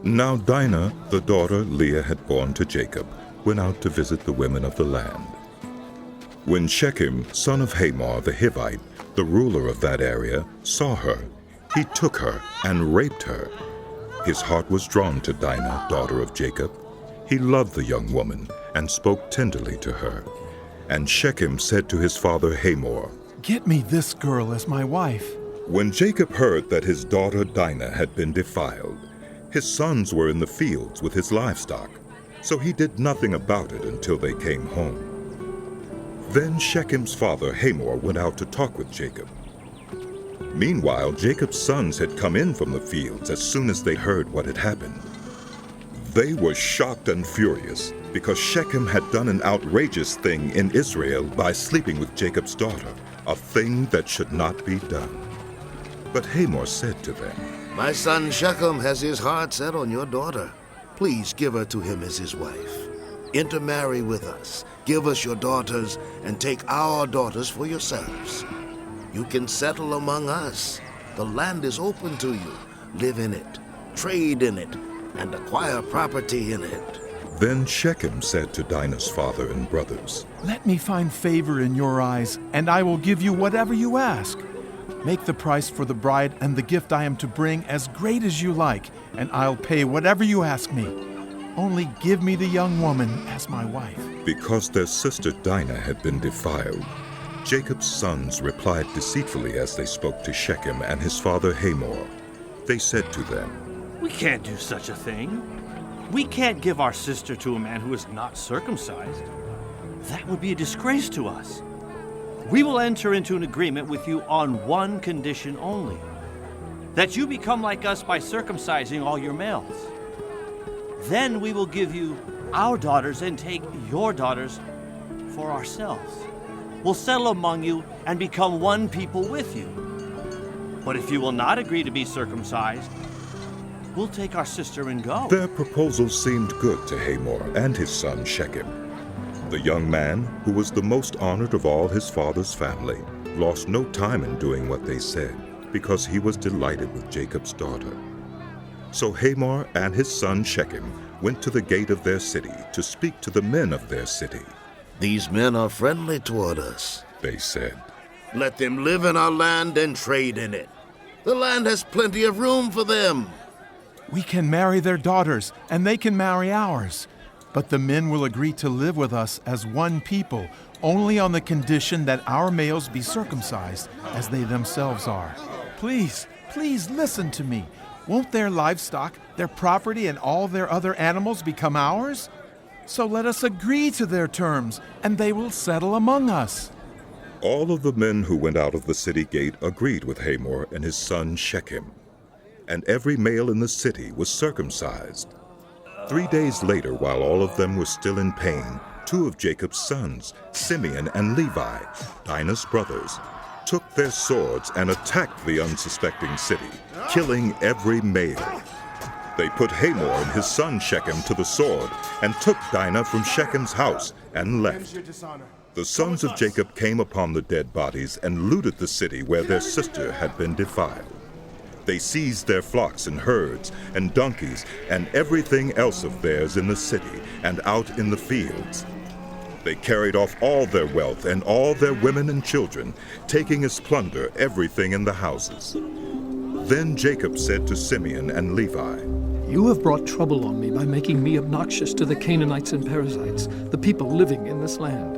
Now Dinah, the daughter Leah had borne to Jacob, went out to visit the women of the land. When Shechem, son of Hamor the Hivite, the ruler of that area, saw her, he took her and raped her. His heart was drawn to Dinah, daughter of Jacob. He loved the young woman and spoke tenderly to her. And Shechem said to his father Hamor, "Get me this girl as my wife." When Jacob heard that his daughter Dinah had been defiled, his sons were in the fields with his livestock, so he did nothing about it until they came home. Then Shechem's father Hamor went out to talk with Jacob. Meanwhile, Jacob's sons had come in from the fields as soon as they heard what had happened. They were shocked and furious because Shechem had done an outrageous thing in Israel by sleeping with Jacob's daughter, a thing that should not be done. But Hamor said to them, "My son Shechem has his heart set on your daughter. Please give her to him as his wife. Intermarry with us, give us your daughters, and take our daughters for yourselves. You can settle among us. The land is open to you. Live in it, trade in it, and acquire property in it." Then Shechem said to Dinah's father and brothers, "Let me find favor in your eyes, and I will give you whatever you ask. Make the price for the bride and the gift I am to bring as great as you like, and I'll pay whatever you ask me. Only give me the young woman as my wife." Because their sister Dinah had been defiled, Jacob's sons replied deceitfully as they spoke to Shechem and his father Hamor. They said to them, "We can't do such a thing. We can't give our sister to a man who is not circumcised. That would be a disgrace to us. We will enter into an agreement with you on one condition only, that you become like us by circumcising all your males. Then we will give you our daughters and take your daughters for ourselves. We'll settle among you and become one people with you. But if you will not agree to be circumcised, we'll take our sister and go." Their proposal seemed good to Hamor and his son Shechem. The young man, who was the most honored of all his father's family, lost no time in doing what they said, because he was delighted with Jacob's daughter. So Hamor and his son Shechem went to the gate of their city to speak to the men of their city. "These men are friendly toward us," They said, "Let them live in our land and trade in it. The land has plenty of room for them." "We can marry their daughters, and they can marry ours. But the men will agree to live with us as one people, only on the condition that our males be circumcised, as they themselves are. Please, please listen to me. Won't their livestock, their property, and all their other animals become ours? So let us agree to their terms, and they will settle among us." All of the men who went out of the city gate agreed with Hamor and his son Shechem, and every male in the city was circumcised. 3 days later, while all of them were still in pain, 2 of Jacob's sons, Simeon and Levi, Dinah's brothers, took their swords and attacked the unsuspecting city, killing every male. They put Hamor and his son Shechem to the sword and took Dinah from Shechem's house and left. The sons of Jacob came upon the dead bodies and looted the city where their sister had been defiled. They seized their flocks and herds and donkeys and everything else of theirs in the city and out in the fields. They carried off all their wealth and all their women and children, taking as plunder everything in the houses. Then Jacob said to Simeon and Levi, "You have brought trouble on me by making me obnoxious to the Canaanites and Perizzites, the people living in this land.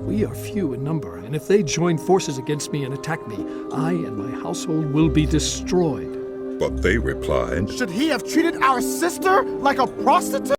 We are few in number, and if they join forces against me and attack me, I and my household will be destroyed." But they replied, "Should he have treated our sister like a prostitute?"